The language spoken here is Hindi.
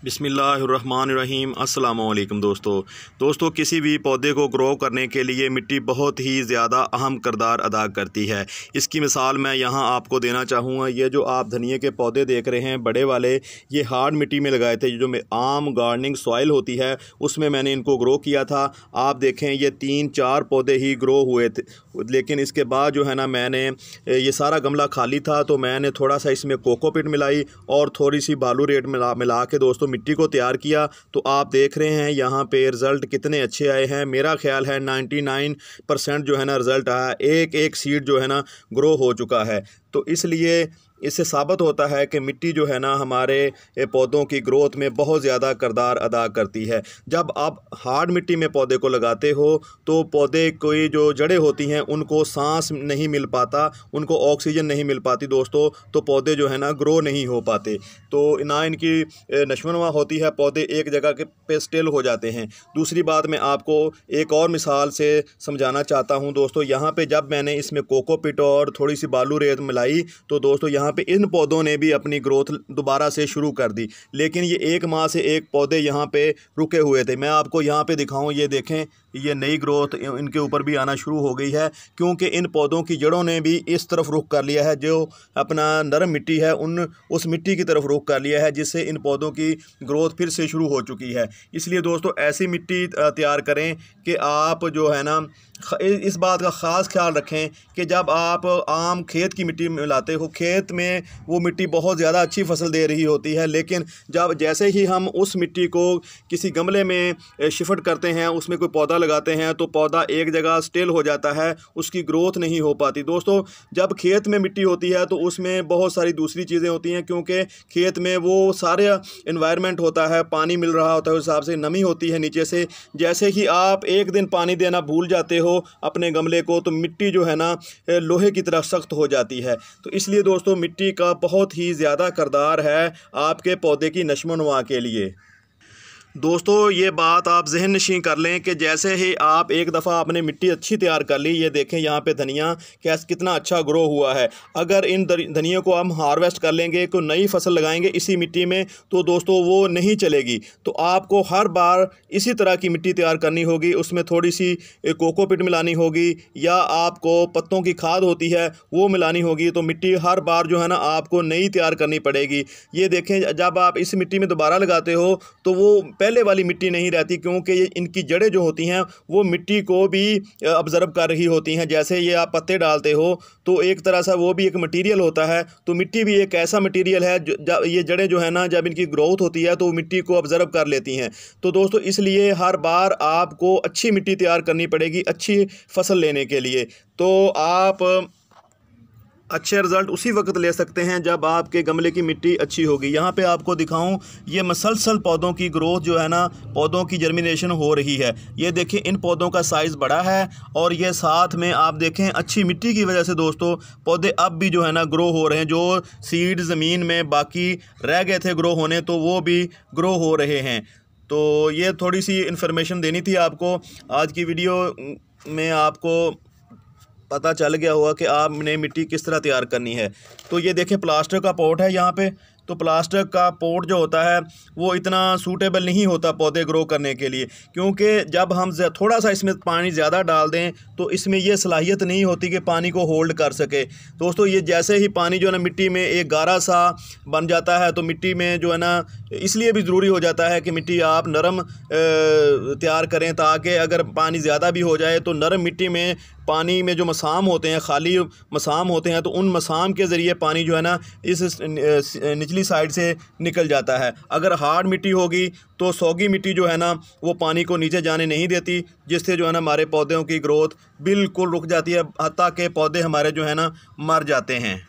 बिस्मिल्लाहिर्रहमानिर्रहीम। अस्सलामुअलैकुम दोस्तों किसी भी पौधे को ग्रो करने के लिए मिट्टी बहुत ही ज़्यादा अहम किरदार अदा करती है। इसकी मिसाल मैं यहाँ आपको देना चाहूँगा। ये जो आप धनिए के पौधे देख रहे हैं बड़े वाले, ये हार्ड मिट्टी में लगाए थे। जो आम गार्डनिंग सॉइल होती है उसमें मैंने इनको ग्रो किया था। आप देखें ये 3-4 पौधे ही ग्रो हुए थे, लेकिन इसके बाद जो है ना, मैंने ये सारा गमला खाली था तो मैंने थोड़ा सा इसमें कोकोपीट मिलाई और थोड़ी सी बालू रेत मिला के दोस्तों मिट्टी को तैयार किया। तो आप देख रहे हैं यहाँ पे रिज़ल्ट कितने अच्छे आए हैं। मेरा ख्याल है 99% जो है ना रिज़ल्ट आया। एक सीड जो है ना ग्रो हो चुका है। तो इसलिए इससे साबित होता है कि मिट्टी जो है ना हमारे पौधों की ग्रोथ में बहुत ज़्यादा किरदार अदा करती है। जब आप हार्ड मिट्टी में पौधे को लगाते हो तो पौधे की जो जड़ें होती हैं उनको सांस नहीं मिल पाता, उनको ऑक्सीजन नहीं मिल पाती दोस्तों, तो पौधे जो है ना ग्रो नहीं हो पाते। तो ना इनकी नशोनुमा होती है, पौधे एक जगह पे स्टिल हो जाते हैं। दूसरी बात मैं आपको एक और मिसाल से समझाना चाहता हूँ दोस्तों। यहाँ पे जब मैंने इसमें कोकोपीट और थोड़ी सी बालू रेत मिलाई तो दोस्तों यहाँ पे इन पौधों ने भी अपनी ग्रोथ दोबारा से शुरू कर दी। लेकिन ये 1 माह से एक पौधे यहाँ पे रुके हुए थे। मैं आपको यहाँ पे दिखाऊं, ये देखें, ये नई ग्रोथ इनके ऊपर भी आना शुरू हो गई है, क्योंकि इन पौधों की जड़ों ने भी इस तरफ रुख कर लिया है। जो अपना नरम मिट्टी है उस मिट्टी की तरफ रुख कर लिया है, जिससे इन पौधों की ग्रोथ फिर से शुरू हो चुकी है। इसलिए दोस्तों ऐसी मिट्टी तैयार करें कि आप जो है ना इस बात का ख़ास ख्याल रखें कि जब आप आम खेत की मिट्टी मिलाते हो, खेत में वो मिट्टी बहुत ज़्यादा अच्छी फसल दे रही होती है, लेकिन जैसे ही हम उस मिट्टी को किसी गमले में शिफ्ट करते हैं, उसमें कोई पौधा लगाते हैं, तो पौधा एक जगह स्टिल हो जाता है, उसकी ग्रोथ नहीं हो पाती। दोस्तों जब खेत में मिट्टी होती है तो उसमें बहुत सारी दूसरी चीज़ें होती हैं, क्योंकि खेत में वो सारे इन्वायरमेंट होता है, पानी मिल रहा होता है, उस हिसाब से नमी होती है नीचे से। जैसे ही आप एक दिन पानी देना भूल जाते हो अपने गमले को, तो मिट्टी जो है ना लोहे की तरह सख्त हो जाती है। तो इसलिए दोस्तों मिट्टी का बहुत ही ज़्यादा किरदार है आपके पौधे की नशोनुमा के लिए। दोस्तों ये बात आप जहन नशीं कर लें कि जैसे ही आप एक दफ़ा आपने मिट्टी अच्छी तैयार कर ली, ये देखें यहाँ पे धनिया कितना अच्छा ग्रो हुआ है। अगर इन धनिया को हम हार्वेस्ट कर लेंगे, कोई नई फसल लगाएंगे इसी मिट्टी में, तो दोस्तों वो नहीं चलेगी। तो आपको हर बार इसी तरह की मिट्टी तैयार करनी होगी, उसमें थोड़ी सी कोकोपीट मिलानी होगी, या आपको पत्तों की खाद होती है वो मिलानी होगी। तो मिट्टी हर बार जो है ना आपको नई तैयार करनी पड़ेगी। ये देखें, जब आप इस मिट्टी में दोबारा लगाते हो तो वो पहले वाली मिट्टी नहीं रहती, क्योंकि ये इनकी जड़ें जो होती हैं वो मिट्टी को भी ऑब्ज़र्व कर रही होती हैं। जैसे ये आप पत्ते डालते हो तो एक तरह से वो भी एक मटेरियल होता है, तो मिट्टी भी एक ऐसा मटेरियल है ये जड़ें जो है ना, जब इनकी ग्रोथ होती है तो मिट्टी को ऑब्ज़र्व कर लेती हैं। तो दोस्तों इसलिए हर बार आपको अच्छी मिट्टी तैयार करनी पड़ेगी अच्छी फसल लेने के लिए। तो आप अच्छे रिज़ल्ट उसी वक्त ले सकते हैं जब आपके गमले की मिट्टी अच्छी होगी। यहाँ पे आपको दिखाऊं, ये मसलसल पौधों की ग्रोथ जो है ना, पौधों की जर्मिनेशन हो रही है। ये देखें, इन पौधों का साइज़ बड़ा है और ये साथ में आप देखें अच्छी मिट्टी की वजह से दोस्तों पौधे अब भी जो है ना ग्रो हो रहे हैं। जो सीड ज़मीन में बाकी रह गए थे ग्रो होने, तो वो भी ग्रो हो रहे हैं। तो ये थोड़ी सी इन्फॉर्मेशन देनी थी आपको। आज की वीडियो में आपको पता चल गया होगा कि आपने मिट्टी किस तरह तैयार करनी है। तो ये देखें, प्लास्टर का पॉट है यहाँ पे। तो प्लास्टिक का पॉट जो होता है वो इतना सूटेबल नहीं होता पौधे ग्रो करने के लिए, क्योंकि जब हम थोड़ा सा इसमें पानी ज़्यादा डाल दें तो इसमें ये सलाहियत नहीं होती कि पानी को होल्ड कर सके। दोस्तों ये जैसे ही पानी जो है ना मिट्टी में एक गारा सा बन जाता है, तो मिट्टी में जो है ना, इसलिए भी ज़रूरी हो जाता है कि मिट्टी आप नरम तैयार करें, ताकि अगर पानी ज़्यादा भी हो जाए तो नरम मिट्टी में पानी में जो मसाम होते हैं, खाली मसाम होते हैं, तो उन मसाम के ज़रिए पानी जो है ना इस निचली साइड से निकल जाता है। अगर हार्ड मिट्टी होगी तो सौगी मिट्टी जो है ना वो पानी को नीचे जाने नहीं देती, जिससे जो है ना हमारे पौधों की ग्रोथ बिल्कुल रुक जाती है, हत्ता के पौधे हमारे जो है ना मर जाते हैं।